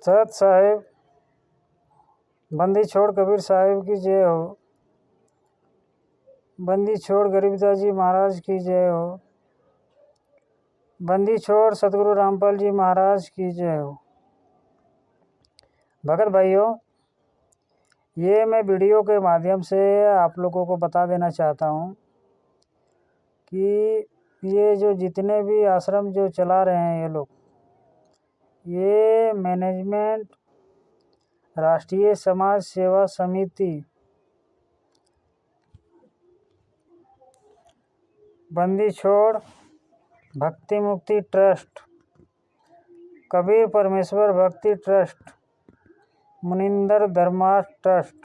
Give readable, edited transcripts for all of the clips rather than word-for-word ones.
सत साहिब, बंदी छोड़ कबीर साहिब की जय हो। बंदी छोड़ गरीबदास जी महाराज की जय हो। बंदी छोड़ सतगुरु रामपाल जी महाराज की जय हो। भगत भाइयों, ये मैं वीडियो के माध्यम से आप लोगों को बता देना चाहता हूँ कि ये जो जितने भी आश्रम जो चला रहे हैं ये लोग, ये मैनेजमेंट राष्ट्रीय समाज सेवा समिति, बंदी छोड़ भक्ति मुक्ति ट्रस्ट, कबीर परमेश्वर भक्ति ट्रस्ट, मुनिंदर धर्मा ट्रस्ट,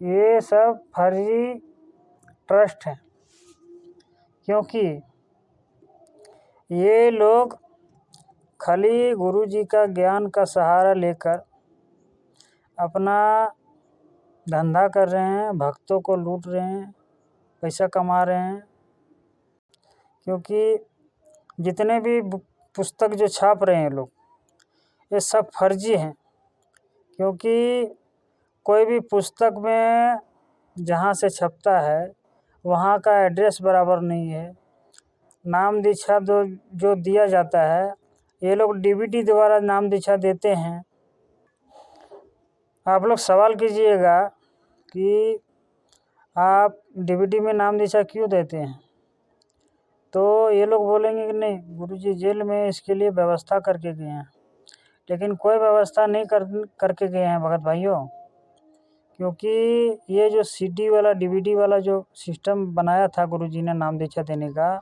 ये सब फर्जी ट्रस्ट हैं। क्योंकि ये लोग खाली गुरु जी का ज्ञान का सहारा लेकर अपना धंधा कर रहे हैं, भक्तों को लूट रहे हैं, पैसा कमा रहे हैं। क्योंकि जितने भी पुस्तक जो छाप रहे हैं लोग, ये सब फर्जी हैं। क्योंकि कोई भी पुस्तक में जहाँ से छपता है वहाँ का एड्रेस बराबर नहीं है। नाम दीक्षा जो दिया जाता है, ये लोग डीबीटी द्वारा नाम दीक्षा देते हैं। आप लोग सवाल कीजिएगा कि आप डीबीटी में नाम दीक्षा क्यों देते हैं, तो ये लोग बोलेंगे कि नहीं, गुरुजी जेल में इसके लिए व्यवस्था करके गए हैं। लेकिन कोई व्यवस्था नहीं करके गए हैं भगत भाइयों। क्योंकि ये जो सीडी वाला डीवीडी वाला जो सिस्टम बनाया था गुरुजी ने नाम दीक्षा देने का,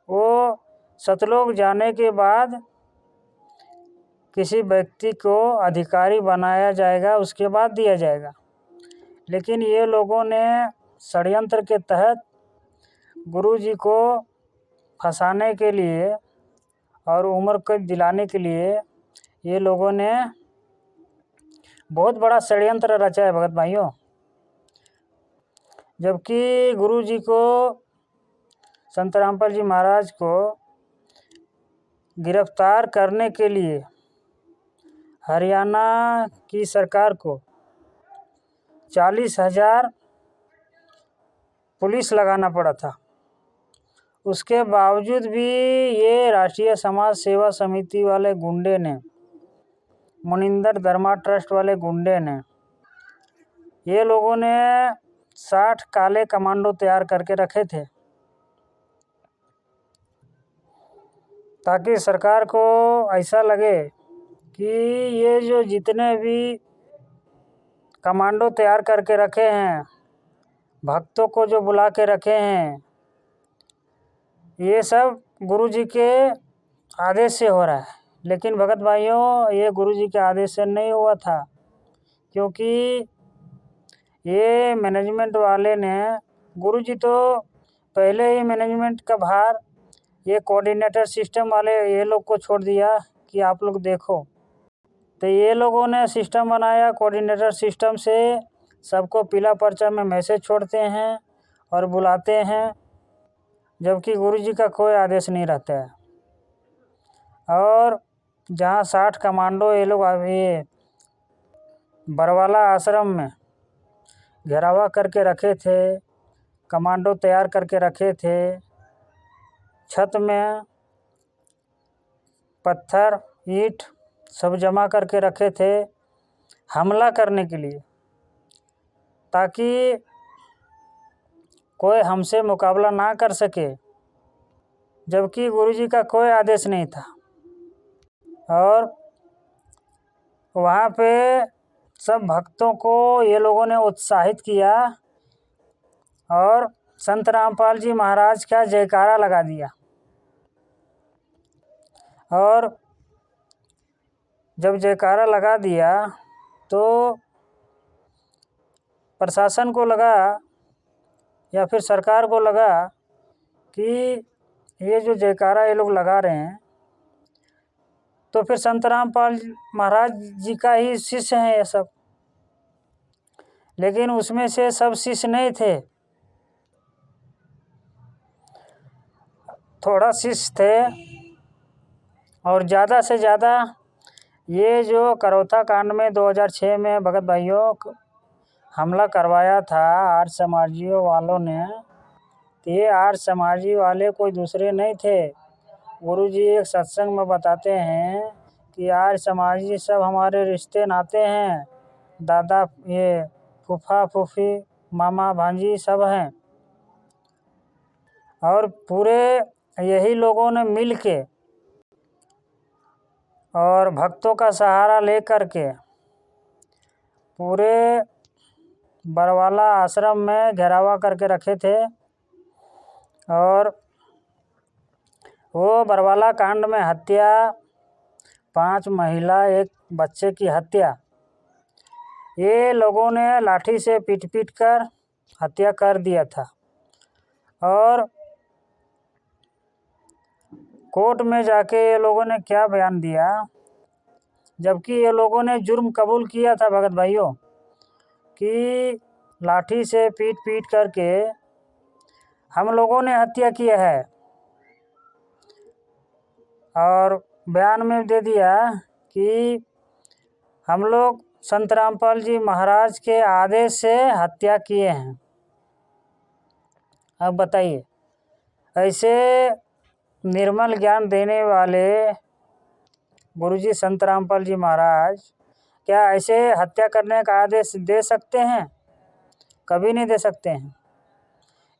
वो सतलोक जाने के बाद किसी व्यक्ति को अधिकारी बनाया जाएगा, उसके बाद दिया जाएगा। लेकिन ये लोगों ने षड्यंत्र के तहत गुरुजी को फंसाने के लिए और उम्र कैद दिलाने के लिए ये लोगों ने बहुत बड़ा षड्यंत्र रचा है भगत भाइयों। जबकि गुरुजी को, संत रामपाल जी महाराज को गिरफ्तार करने के लिए हरियाणा की सरकार को 40,000 पुलिस लगाना पड़ा था। उसके बावजूद भी ये राष्ट्रीय समाज सेवा समिति वाले गुंडे ने, मुनिंदर धर्मा ट्रस्ट वाले गुंडे ने, ये लोगों ने 60 काले कमांडो तैयार करके रखे थे ताकि सरकार को ऐसा लगे कि ये जो जितने भी कमांडो तैयार करके रखे हैं, भक्तों को जो बुला के रखे हैं, ये सब गुरुजी के आदेश से हो रहा है। लेकिन भगत भाइयों, ये गुरुजी के आदेश से नहीं हुआ था। क्योंकि ये मैनेजमेंट वाले ने, गुरुजी तो पहले ही मैनेजमेंट का भार ये कोऑर्डिनेटर सिस्टम वाले ये लोग को छोड़ दिया कि आप लोग देखो। तो ये लोगों ने सिस्टम बनाया, कोऑर्डिनेटर सिस्टम से सबको पीला पर्चा में मैसेज छोड़ते हैं और बुलाते हैं, जबकि गुरुजी का कोई आदेश नहीं रहता है। और जहाँ 60 कमांडो ये लोग ये बरवाला आश्रम में घेरावा करके रखे थे, कमांडो तैयार करके रखे थे, छत में पत्थर ईंट सब जमा करके रखे थे हमला करने के लिए, ताकि कोई हमसे मुकाबला ना कर सके। जबकि गुरुजी का कोई आदेश नहीं था। और वहाँ पे सब भक्तों को ये लोगों ने उत्साहित किया और संत रामपाल जी महाराज का जयकारा लगा दिया। और जब जयकारा लगा दिया तो प्रशासन को लगा या फिर सरकार को लगा कि ये जो जयकारा ये लोग लगा रहे हैं, तो फिर संत रामपाल महाराज जी का ही शिष्य हैं ये सब। लेकिन उसमें से सब शिष्य नहीं थे, थोड़ा शिष्य थे और ज़्यादा से ज़्यादा ये जो करौथा कांड में 2006 में भगत भाइयों हमला करवाया था आर्य समाजियों वालों ने, तो ये आर्य समाजी वाले कोई दूसरे नहीं थे। गुरुजी एक सत्संग में बताते हैं कि आर्य समाजी सब हमारे रिश्ते नाते हैं, दादा ये फूफा फूफी मामा भांजी सब हैं, और पूरे यही लोगों ने मिल के और भक्तों का सहारा लेकर के पूरे बरवाला आश्रम में घेरावा करके रखे थे। और वो बरवाला कांड में हत्या, 5 महिला 1 बच्चे की हत्या, ये लोगों ने लाठी से पीट पीट कर हत्या कर दिया था। और कोर्ट में जाके ये लोगों ने क्या बयान दिया, जबकि ये लोगों ने जुर्म कबूल किया था भगत भाइयों कि लाठी से पीट पीट करके हम लोगों ने हत्या किया है। और बयान में दे दिया कि हम लोग संत रामपाल जी महाराज के आदेश से हत्या किए हैं। अब बताइए, ऐसे निर्मल ज्ञान देने वाले गुरुजी संत रामपाल जी महाराज क्या ऐसे हत्या करने का आदेश दे सकते हैं? कभी नहीं दे सकते हैं।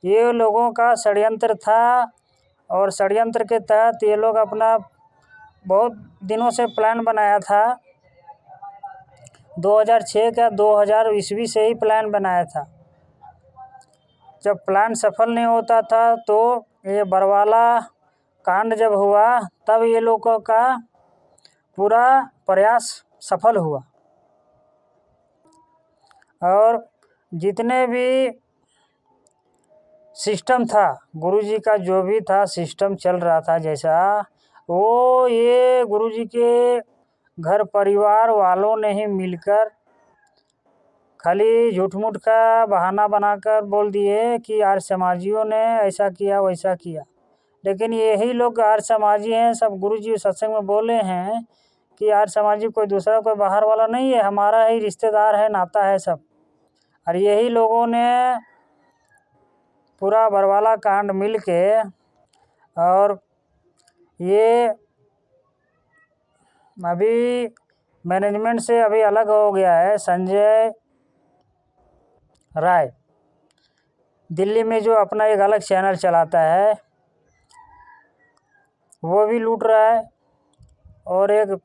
ये लोगों का षड्यंत्र था, और षड्यंत्र के तहत ये लोग अपना बहुत दिनों से प्लान बनाया था। 2006 का 2000 ईस्वी से ही प्लान बनाया था। जब प्लान सफल नहीं होता था तो ये बरवाला कांड जब हुआ तब ये लोगों का पूरा प्रयास सफल हुआ। और जितने भी सिस्टम था गुरुजी का, जो भी था सिस्टम चल रहा था जैसा, वो ये गुरुजी के घर परिवार वालों ने ही मिलकर खाली झूठ मूठ का बहाना बनाकर बोल दिए कि आर्य समाजियों ने ऐसा किया वैसा किया। लेकिन यही लोग आर्य समाजी हैं। सब गुरुजी सत्संग में बोले हैं कि आर्य समाजी कोई दूसरा कोई बाहर वाला नहीं है, हमारा ही रिश्तेदार है, नाता है सब। और यही लोगों ने पूरा बरवाला कांड मिल के, और ये अभी मैनेजमेंट से अभी अलग हो गया है। संजय राय दिल्ली में जो अपना एक अलग चैनल चलाता है वो भी लूट रहा है। और एक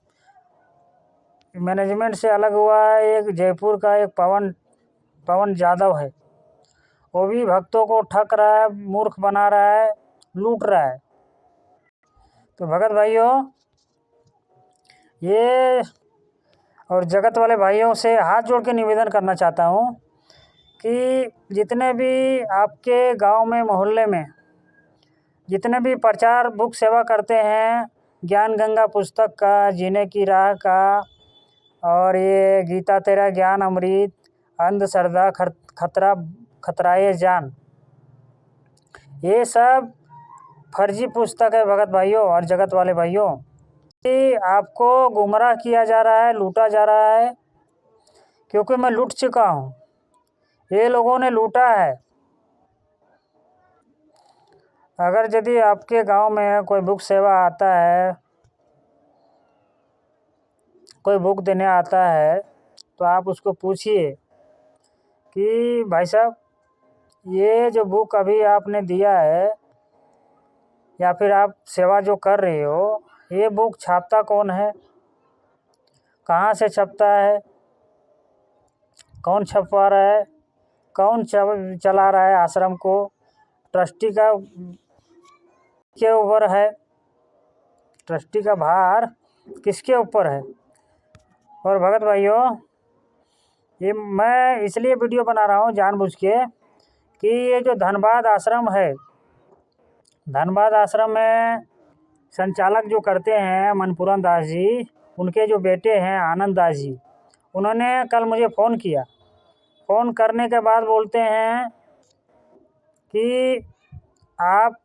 मैनेजमेंट से अलग हुआ है, एक जयपुर का एक पवन यादव है, वो भी भक्तों को ठग रहा है, मूर्ख बना रहा है, लूट रहा है। तो भगत भाइयों, ये और जगत वाले भाइयों से हाथ जोड़ के निवेदन करना चाहता हूँ कि जितने भी आपके गांव में मोहल्ले में जितने भी प्रचार बुक सेवा करते हैं, ज्ञान गंगा पुस्तक का, जीने की राह का, और ये गीता तेरा ज्ञान अमृत, अंधश्रद्धा खतराए जान, ये सब फर्जी पुस्तक है भगत भाइयों और जगत वाले भाइयों। आपको गुमराह किया जा रहा है, लूटा जा रहा है, क्योंकि मैं लूट चुका हूँ, ये लोगों ने लूटा है। अगर यदि आपके गांव में कोई बुक सेवा आता है, कोई बुक देने आता है, तो आप उसको पूछिए कि भाई साहब ये जो बुक अभी आपने दिया है या फिर आप सेवा जो कर रहे हो, ये बुक छापता कौन है, कहाँ से छपता है, कौन छपवा रहा है, कौन चला रहा है आश्रम को, ट्रस्टी का के ऊपर है, ट्रस्टी का भार किसके ऊपर है। और भगत भाइयों, ये मैं इसलिए वीडियो बना रहा हूँ जानबूझ के कि ये जो धनबाद आश्रम है, धनबाद आश्रम में संचालक जो करते हैं मनपुरन दास जी, उनके जो बेटे हैं आनंद दास जी, उन्होंने कल मुझे फ़ोन किया। फ़ोन करने के बाद बोलते हैं कि आप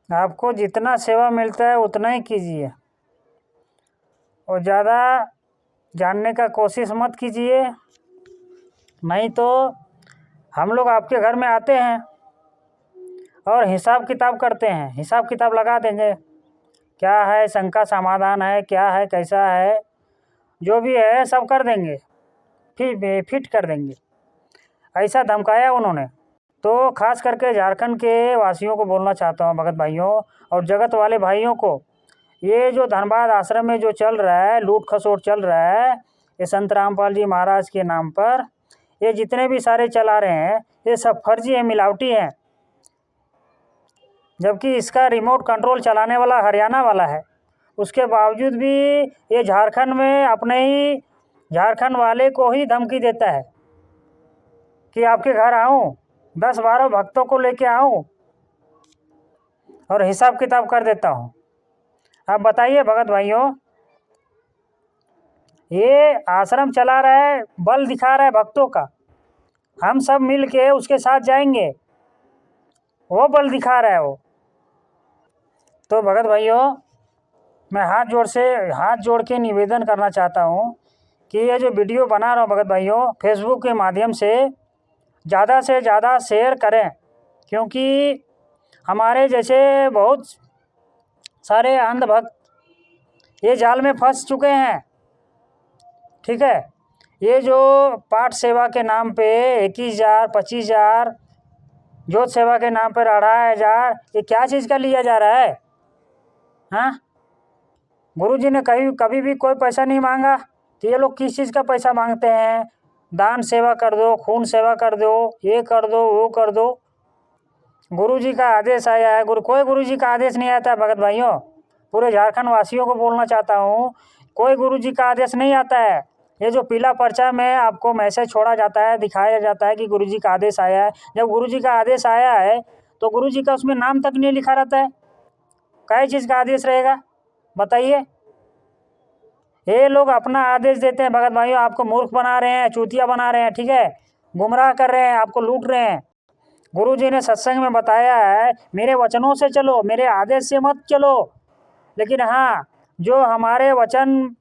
आपको जितना सेवा मिलता है उतना ही कीजिए और ज़्यादा जानने का कोशिश मत कीजिए, नहीं तो हम लोग आपके घर में आते हैं और हिसाब किताब करते हैं, हिसाब किताब लगा देंगे क्या है, शंका समाधान है, क्या है, कैसा है, जो भी है सब कर देंगे, फिर फिट कर देंगे। ऐसा धमकाया उन्होंने। तो खास करके झारखंड के वासियों को बोलना चाहता हूँ, भगत भाइयों और जगत वाले भाइयों को, ये जो धनबाद आश्रम में जो चल रहा है, लूट खसोट चल रहा है, ये संत रामपाल जी महाराज के नाम पर ये जितने भी सारे चला रहे हैं, ये सब फर्जी है, मिलावटी है। जबकि इसका रिमोट कंट्रोल चलाने वाला हरियाणा वाला है, उसके बावजूद भी ये झारखंड में अपने ही झारखंड वाले को ही धमकी देता है कि आपके घर आऊँ, 10-12 भक्तों को लेके आऊँ और हिसाब किताब कर देता हूँ। आप बताइए भगत भाइयों, ये आश्रम चला रहा है, बल दिखा रहा है भक्तों का, हम सब मिल के उसके साथ जाएंगे, वो बल दिखा रहा है वो। तो भगत भाइयों, मैं हाथ जोड़ के निवेदन करना चाहता हूँ कि ये जो वीडियो बना रहा हूँ भगत भाइयों, फेसबुक के माध्यम से ज़्यादा शेयर करें, क्योंकि हमारे जैसे बहुत सारे अंधभक्त ये जाल में फंस चुके हैं। ठीक है, ये जो पाठ सेवा के नाम पे 21,000, 25,000, जोत सेवा के नाम पर 2,500, ये क्या चीज़ का लिया जा रहा है? हाँ, गुरुजी ने कभी भी कोई पैसा नहीं मांगा, तो ये लोग किस चीज़ का पैसा मांगते हैं? दान सेवा कर दो, खून सेवा कर दो, ये कर दो, वो कर दो। गुरुजी का आदेश आया है, कोई गुरुजी का आदेश नहीं आता है भगत भाइयों। पूरे झारखंड वासियों को बोलना चाहता हूँ, कोई गुरुजी का आदेश नहीं आता है। ये जो पीला पर्चा में आपको मैसेज छोड़ा जाता है, दिखाया जाता है कि गुरुजी का आदेश आया है, जब गुरुजी का आदेश आया है तो गुरुजी का उसमें नाम तक नहीं लिखा रहता है। क्या चीज़ का आदेश रहेगा बताइए? ये लोग अपना आदेश देते हैं भगत भाइयों, आपको मूर्ख बना रहे हैं, चूतिया बना रहे हैं, ठीक है, गुमराह कर रहे हैं, आपको लूट रहे हैं। गुरुजी ने सत्संग में बताया है, मेरे वचनों से चलो, मेरे आदेश से मत चलो, लेकिन हाँ, जो हमारे वचन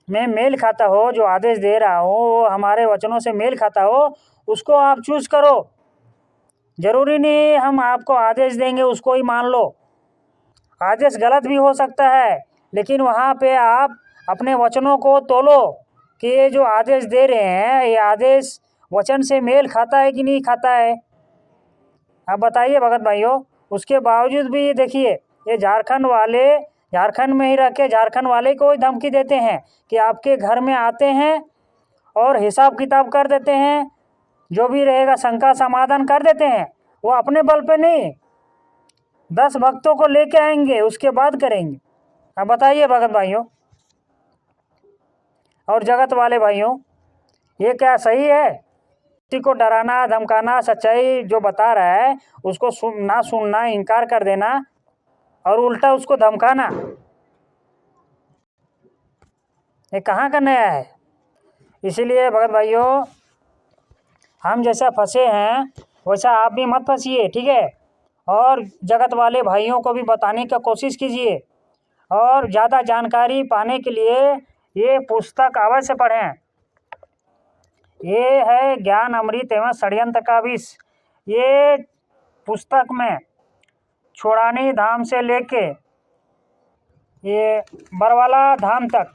में मेल खाता हो, जो आदेश दे रहा हो वो हमारे वचनों से मेल खाता हो, उसको आप चूज करो। जरूरी नहीं हम आपको आदेश देंगे उसको ही मान लो, आदेश गलत भी हो सकता है, लेकिन वहाँ पे आप अपने वचनों को तोलो कि ये जो आदेश दे रहे हैं, ये आदेश वचन से मेल खाता है कि नहीं खाता है। आप बताइए भगत भाइयों। उसके बावजूद भी ये देखिए, ये झारखंड में ही रह के झारखंड वाले को ही धमकी देते हैं कि आपके घर में आते हैं और हिसाब किताब कर देते हैं, जो भी रहेगा शंका समाधान कर देते हैं। वो अपने बल पे नहीं, 10 भक्तों को लेके आएंगे, उसके बाद करेंगे। अब बताइए भगत भाइयों और जगत वाले भाइयों, ये क्या सही है? किसी को डराना धमकाना, सच्चाई जो बता रहा है उसको ना सुनना, इनकार कर देना और उल्टा उसको धमकाना, ये कहाँ का नया है? इसीलिए भगत भाइयों, हम जैसा फंसे हैं वैसा आप भी मत फंसिए, ठीक है। और जगत वाले भाइयों को भी बताने का कोशिश कीजिए, और ज़्यादा जानकारी पाने के लिए ये पुस्तक अवश्य पढ़ें। ये है ज्ञान अमृत एवं षड्यंत्र का विष। ये पुस्तक में छोड़ानी धाम से लेके ये बरवाला धाम तक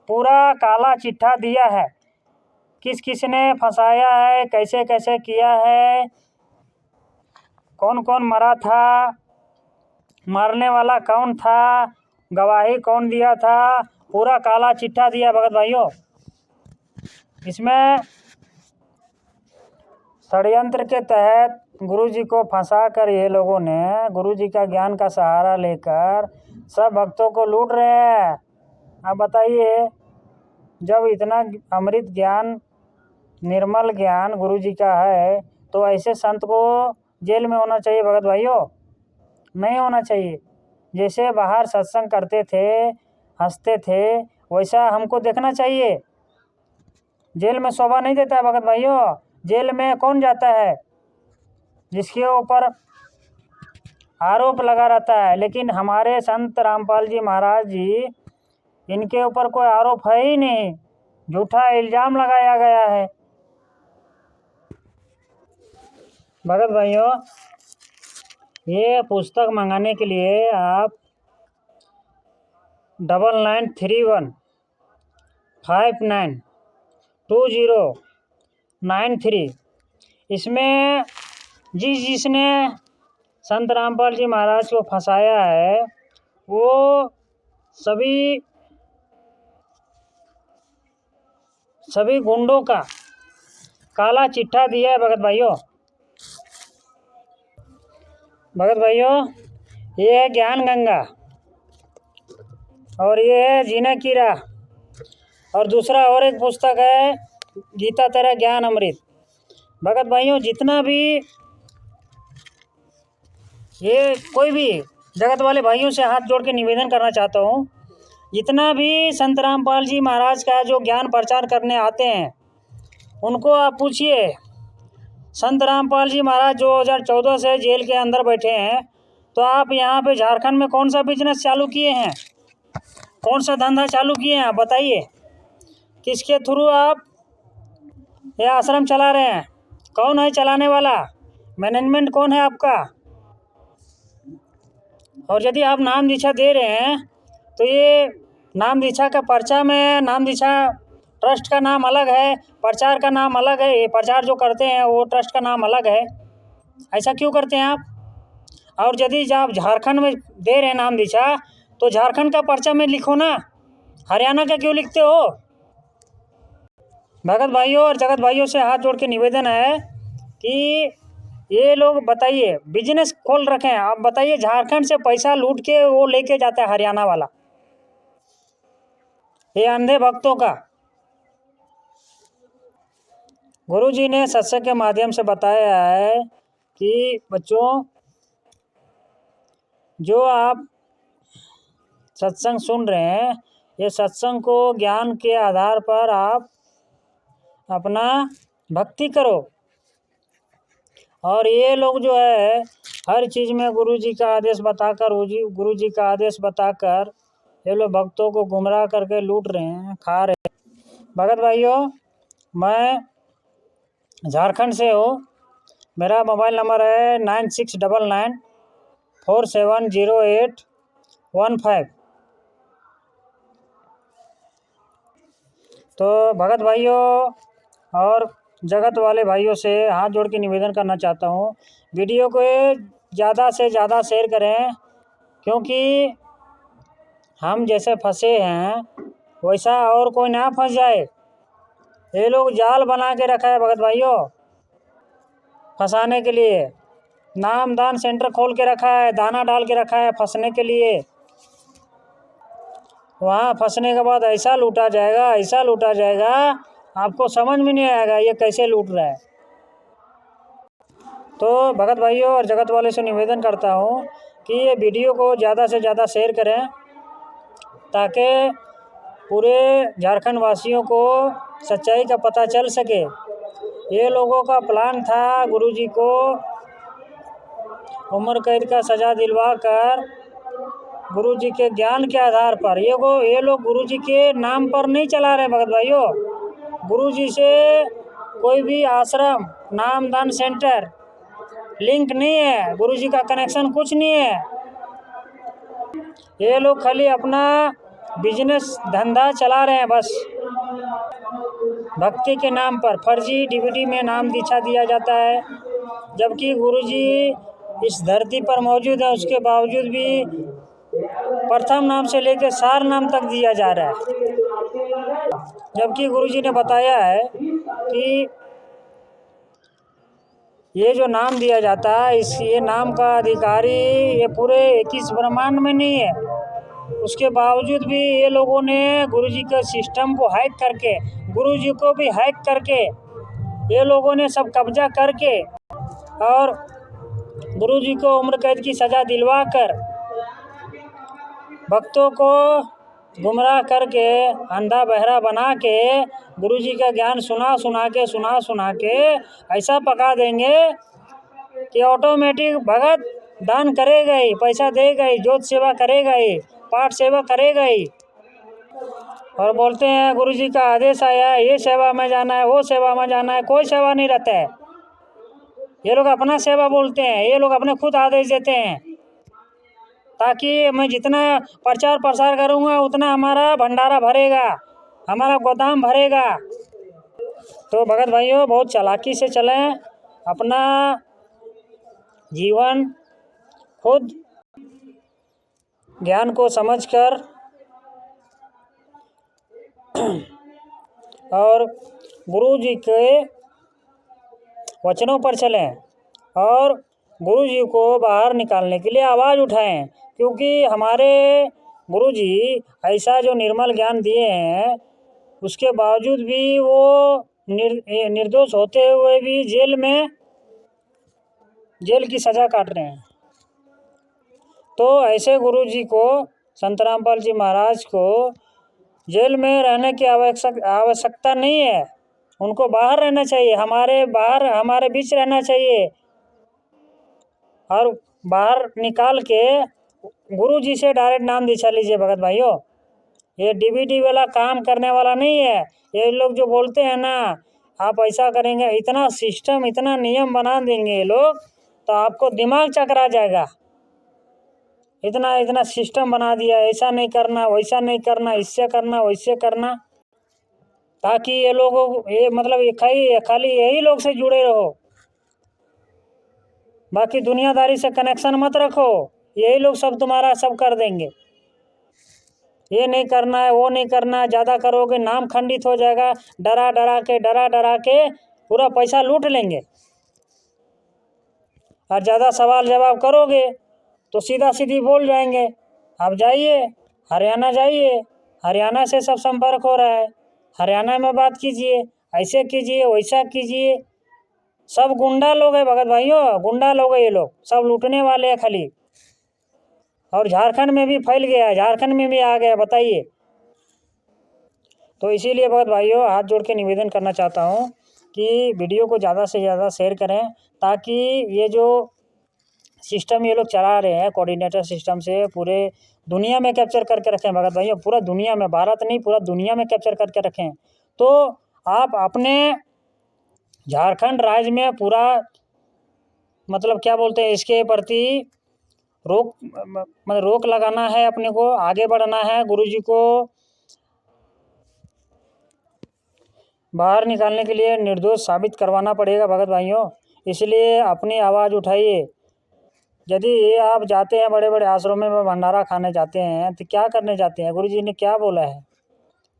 पूरा काला चिट्ठा दिया है, किस किस ने फंसाया है, कैसे कैसे किया है, कौन कौन मरा था, मरने वाला कौन था, गवाही कौन दिया था, पूरा काला चिट्ठा दिया भगत भाइयों। इसमें षड्यंत्र के तहत गुरुजी को फंसा कर ये लोगों ने गुरुजी का ज्ञान का सहारा लेकर सब भक्तों को लूट रहे हैं। आप बताइए, जब इतना अमृत ज्ञान, निर्मल ज्ञान गुरुजी का है, तो ऐसे संत को जेल में होना चाहिए भगत भाइयों? नहीं होना चाहिए। जैसे बाहर सत्संग करते थे, हंसते थे, वैसा हमको देखना चाहिए। जेल में शोभा नहीं देता है भगत भाइयों। जेल में कौन जाता है? जिसके ऊपर आरोप लगा रहता है, लेकिन हमारे संत रामपाल जी महाराज जी, इनके ऊपर कोई आरोप है ही नहीं, झूठा इल्ज़ाम लगाया गया है। भगत भाइयों, ये पुस्तक मंगाने के लिए आप 9931592093 इसमें जिसने संत रामपाल जी महाराज को फंसाया है वो सभी गुंडों का काला चिट्ठा दिया है। भगत भाइयों, ये है ज्ञान गंगा और ये है जीना की राह, और दूसरा और एक पुस्तक है गीता तेरा ज्ञान अमृत। भगत भाइयों, जितना भी ये कोई भी जगत वाले भाइयों से हाथ जोड़ के निवेदन करना चाहता हूँ, जितना भी संत रामपाल जी महाराज का जो ज्ञान प्रचार करने आते हैं उनको आप पूछिए, संत रामपाल जी महाराज 2014 से जेल के अंदर बैठे हैं, तो आप यहाँ पे झारखंड में कौन सा बिजनेस चालू किए हैं, कौन सा धंधा चालू किए हैं, आप बताइए। किसके थ्रू आप ये आश्रम चला रहे हैं, कौन है चलाने वाला, मैनेजमेंट कौन है आपका। और यदि आप नाम दीक्षा दे रहे हैं तो ये नाम दीक्षा का पर्चा में नाम दीक्षा ट्रस्ट का नाम अलग है, प्रचार का नाम अलग है, ये प्रचार जो करते हैं वो ट्रस्ट का नाम अलग है। ऐसा क्यों करते हैं आप। और यदि आप झारखंड में दे रहे हैं नाम दीक्षा तो झारखंड का पर्चा में लिखो ना, हरियाणा का क्यों लिखते हो। भगत भाइयों और जगत भाइयों से हाथ जोड़ के निवेदन है कि ये लोग बताइए, बिजनेस खोल रखे हैं, आप बताइए झारखंड से पैसा लूट के वो लेके जाता है हरियाणा वाला, ये अंधे भक्तों का। गुरुजी ने सत्संग के माध्यम से बताया है कि बच्चों, जो आप सत्संग सुन रहे हैं, ये सत्संग को ज्ञान के आधार पर आप अपना भक्ति करो। और ये लोग जो है हर चीज़ में गुरुजी का आदेश बताकर गुरुजी का आदेश बताकर ये लोग भक्तों को गुमराह करके लूट रहे हैं, खा रहे हैं। भगत भाइयों, मैं झारखंड से हूँ, मेरा मोबाइल नंबर है 9699470815। तो भगत भाइयों और जगत वाले भाइयों से हाथ जोड़ के निवेदन करना चाहता हूँ, वीडियो को ज़्यादा से ज़्यादा शेयर करें, क्योंकि हम जैसे फंसे हैं वैसा और कोई ना फंस जाए। ये लोग जाल बना के रखा है भगत भाइयों फंसाने के लिए, नाम दान सेंटर खोल के रखा है, दाना डाल के रखा है फंसने के लिए। वहाँ फंसने के बाद ऐसा लूटा जाएगा आपको समझ में नहीं आएगा ये कैसे लूट रहा है। तो भगत भाइयों और जगत वाले से निवेदन करता हूँ कि ये वीडियो को ज़्यादा से ज़्यादा शेयर करें, ताकि पूरे झारखंड वासियों को सच्चाई का पता चल सके। ये लोगों का प्लान था गुरुजी को उम्र कैद का सज़ा दिलवा कर गुरुजी के ज्ञान के आधार पर ये लोग गुरुजी के नाम पर नहीं चला रहे भगत भाइयों। गुरुजी से कोई भी आश्रम, नाम दान सेंटर लिंक नहीं है, गुरुजी का कनेक्शन कुछ नहीं है। ये लोग खाली अपना बिजनेस धंधा चला रहे हैं बस। भक्ति के नाम पर फर्जी डीवीडी में नाम दीक्षा दिया जाता है, जबकि गुरुजी इस धरती पर मौजूद है, उसके बावजूद भी प्रथम नाम से लेकर सार नाम तक दिया जा रहा है। जबकि गुरुजी ने बताया है कि ये जो नाम दिया जाता है ये नाम का अधिकारी ये पूरे 21 ब्रह्मांड में नहीं है। उसके बावजूद भी ये लोगों ने गुरुजी के सिस्टम को हैक करके, गुरुजी को भी हैक करके ये लोगों ने सब कब्जा करके और गुरुजी को उम्र कैद की सज़ा दिलवा कर भक्तों को गुमराह करके अंधा बहरा बना के गुरुजी का ज्ञान सुना के ऐसा पका देंगे कि ऑटोमेटिक भगत दान करेगा ही, पैसा देगा ही, ज्योत सेवा करेगा ही, पाठ सेवा करेगा ही। और बोलते हैं गुरुजी का आदेश आया है, ये सेवा में जाना है, वो सेवा में जाना है। कोई सेवा नहीं रहता है। ये लोग अपना सेवा बोलते हैं, ये लोग अपने खुद आदेश देते हैं, ताकि मैं जितना प्रचार प्रसार करूँगा उतना हमारा भंडारा भरेगा, हमारा गोदाम भरेगा। तो भगत भाइयों, बहुत चालाकी से चलें, अपना जीवन खुद ज्ञान को समझकर और गुरु जी के वचनों पर चलें और गुरु जी को बाहर निकालने के लिए आवाज़ उठाएं, क्योंकि हमारे गुरु जी ऐसा जो निर्मल ज्ञान दिए हैं, उसके बावजूद भी वो निर्दोष होते हुए भी जेल की सज़ा काट रहे हैं। तो ऐसे गुरु जी को, संत रामपाल जी महाराज को जेल में रहने की आवश्यकता नहीं है। उनको बाहर रहना चाहिए, हमारे बीच रहना चाहिए। और बाहर निकाल के गुरु जी से डायरेक्ट नाम दिखा लीजिए भगत भाइयों। ये डीवीडी वाला काम करने वाला नहीं है। ये लोग जो बोलते हैं ना, आप ऐसा करेंगे, इतना सिस्टम, इतना नियम बना देंगे ये लोग, तो आपको दिमाग चकरा जाएगा। इतना सिस्टम बना दिया, ऐसा नहीं करना, वैसा नहीं करना, इससे करना, वैसे करना, ताकि ये लोगों ये मतलब ये खाली यही लोग से जुड़े रहो, बाकी दुनियादारी से कनेक्शन मत रखो। यही लोग सब तुम्हारा सब कर देंगे। ये नहीं करना है, वो नहीं करना है, ज़्यादा करोगे नाम खंडित हो जाएगा। डरा डरा के पूरा पैसा लूट लेंगे। और ज़्यादा सवाल जवाब करोगे तो सीधा सीधी बोल जाएंगे, आप जाइए हरियाणा, जाइए हरियाणा से सब संपर्क हो रहा है, हरियाणा में बात कीजिए, ऐसे कीजिए, वैसा कीजिए। सब गुंडा लोग हैं भगत भाइयों, गुंडा लोग हैं ये लोग, सब लूटने वाले हैं खाली। और झारखंड में भी फैल गया है, झारखंड में भी आ गया, बताइए। तो इसीलिए भगत भाइयों, हाथ जोड़ के निवेदन करना चाहता हूँ कि वीडियो को ज़्यादा से ज़्यादा शेयर करें, ताकि ये जो सिस्टम ये लोग चला रहे हैं, कोऑर्डिनेटर सिस्टम से पूरे दुनिया में कैप्चर करके रखें भगत भाइयों, पूरा दुनिया में, भारत नहीं पूरा दुनिया में कैप्चर करके रखें। तो आप अपने झारखंड राज्य में पूरा मतलब क्या बोलते हैं, इसके प्रति रोक लगाना है, अपने को आगे बढ़ना है, गुरुजी को बाहर निकालने के लिए निर्दोष साबित करवाना पड़ेगा भगत भाइयों। इसलिए अपनी आवाज़ उठाइए। यदि ये आप जाते हैं बड़े बड़े आश्रमों में भंडारा खाने जाते हैं, तो क्या करने जाते हैं? गुरुजी ने क्या बोला है?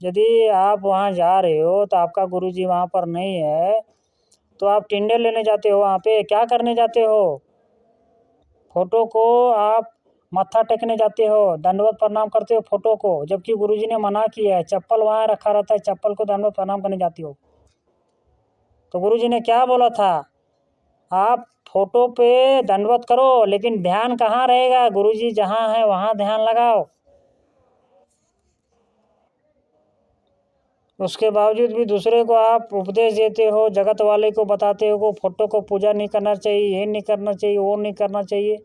यदि आप वहाँ जा रहे हो तो आपका गुरुजी वहाँ पर नहीं है, तो आप टिंडे लेने जाते हो, वहाँ पे क्या करने जाते हो? फोटो को आप मत्था टेकने जाते हो, दंडवत प्रणाम करते हो फोटो को, जबकि गुरुजी ने मना किया है। चप्पल वहाँ रखा रहता है, चप्पल को दंडवत प्रणाम करने जाती हो। तो गुरुजी ने क्या बोला था? आप फोटो पे दंडवत करो, लेकिन ध्यान कहाँ रहेगा? गुरुजी जहाँ है वहाँ ध्यान लगाओ। उसके बावजूद भी दूसरे को आप उपदेश देते हो, जगत वाले को बताते हो कि फोटो को पूजा नहीं करना चाहिए, ये नहीं करना चाहिए, वो नहीं करना चाहिए।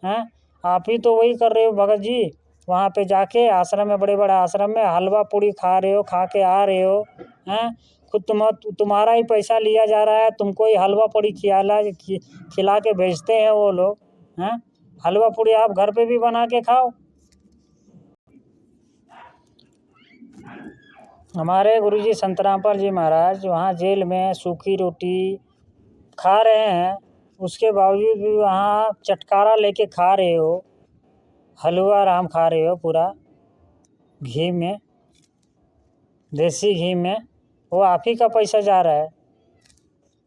हैं, आप ही तो वही कर रहे हो भगत जी। वहाँ पे जाके आश्रम में, बड़े बड़े आश्रम में हलवा पूड़ी खा रहे हो, खा के आ रहे हो। हैं, खुद तुम्हारा ही पैसा लिया जा रहा है, तुमको ही हलवा पूड़ी खिला के भेजते हैं वो लोग। हैं, हलवा पूड़ी आप घर पे भी बना के खाओ। हमारे गुरुजी संत रामपाल जी महाराज वहाँ जेल में सूखी रोटी खा रहे हैं, उसके बावजूद भी वहाँ चटकारा लेके खा रहे हो, हलवा राम खा रहे हो पूरा घी में, देसी घी में। वो आप ही का पैसा जा रहा है,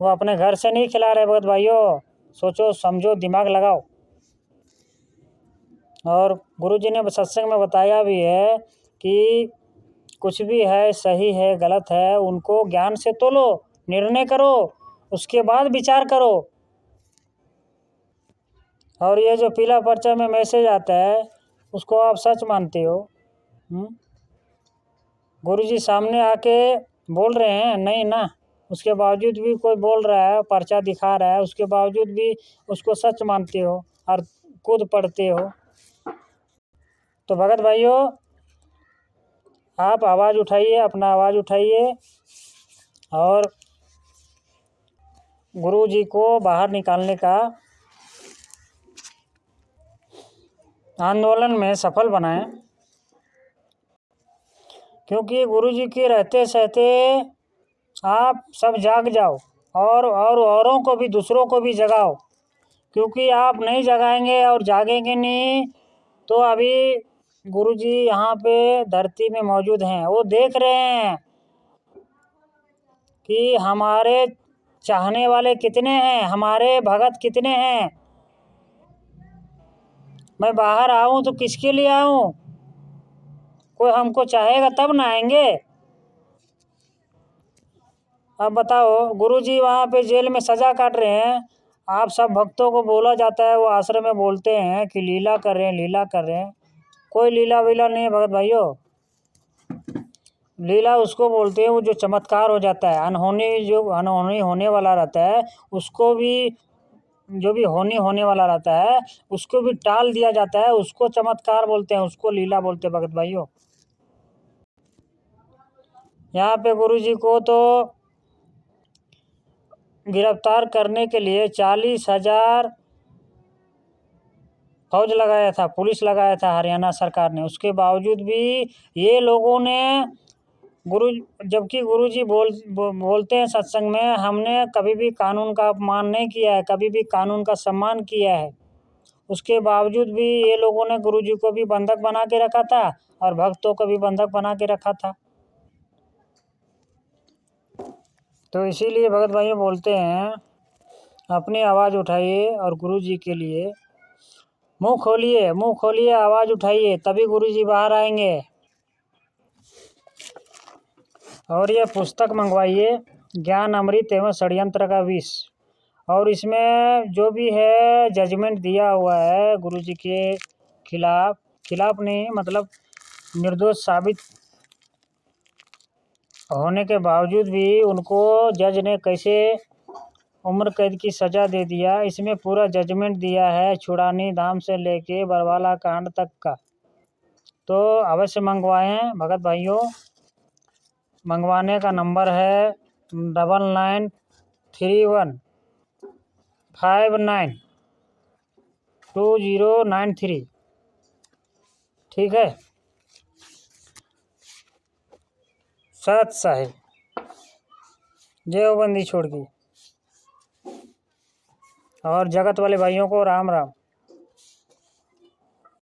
वो अपने घर से नहीं खिला रहे भगत भाइयों। सोचो समझो, दिमाग लगाओ। और गुरुजी ने सत्संग में बताया भी है कि कुछ भी है, सही है गलत है, उनको ज्ञान से तोलो, निर्णय करो, उसके बाद विचार करो। और ये जो पीला पर्चा में मैसेज आता है, उसको आप सच मानते हो? गुरुजी सामने आके बोल रहे हैं नहीं ना, उसके बावजूद भी कोई बोल रहा है, पर्चा दिखा रहा है, उसके बावजूद भी उसको सच मानते हो। और कूद पड़ते हो। तो भगत भाइयों, आप आवाज़ उठाइए, अपना आवाज़ उठाइए और गुरु जी को बाहर निकालने का आंदोलन में सफल बनाएं, क्योंकि गुरु जी के रहते सहते आप सब जाग जाओ और औरों को भी, दूसरों को भी जगाओ, क्योंकि आप नहीं जगाएंगे और जागेंगे नहीं तो अभी गुरु जी यहाँ पे धरती में मौजूद हैं, वो देख रहे हैं कि हमारे चाहने वाले कितने हैं, हमारे भगत कितने हैं। मैं बाहर आऊँ तो किसके लिए आऊँ? कोई हमको चाहेगा तब ना आएंगे। अब बताओ, गुरुजी वहाँ पे जेल में सजा काट रहे हैं, आप सब भक्तों को बोला जाता है, वो आश्रम में बोलते हैं कि लीला कर रहे हैं, लीला कर रहे हैं। कोई लीला वीला नहीं है भगत भाइयों। लीला उसको बोलते हैं वो जो चमत्कार हो जाता है, जो अनहोनी होने वाला रहता है उसको भी, जो भी होने वाला रहता है उसको भी टाल दिया जाता है, उसको चमत्कार बोलते हैं, उसको लीला बोलते हैं भगत भाइयों। यहाँ पे गुरुजी को तो गिरफ्तार करने के लिए 40,000 फौज लगाया था, पुलिस लगाया था हरियाणा सरकार ने। उसके बावजूद भी ये लोगों ने जबकि गुरुजी बोलते हैं सत्संग में, हमने कभी भी कानून का अपमान नहीं किया है, कभी भी कानून का सम्मान किया है। उसके बावजूद भी ये लोगों ने गुरुजी को भी बंधक बना के रखा था और भक्तों को भी बंधक बना के रखा था। तो इसीलिए भगत भाइयों बोलते हैं, अपनी आवाज़ उठाइए और गुरु जी के लिए मुंह खोलिए, आवाज़ उठाइए, तभी गुरु जी बाहर आएंगे। और ये पुस्तक मंगवाइए, ज्ञान अमृत एवं षड्यंत्र का विष, और इसमें जो भी है जजमेंट दिया हुआ है गुरु जी के खिलाफ नहीं, मतलब निर्दोष साबित होने के बावजूद भी उनको जज ने कैसे उम्र कैद की सज़ा दे दिया, इसमें पूरा जजमेंट दिया है, छुड़ानी धाम से लेके बरवाला कांड तक का। तो अवश्य मंगवाएं भगत भाइयों। मंगवाने का नंबर है 9931592093। ठीक है। सत साहिब, जय हो बंदी छोड़ की। और जगत वाले भाइयों को राम राम।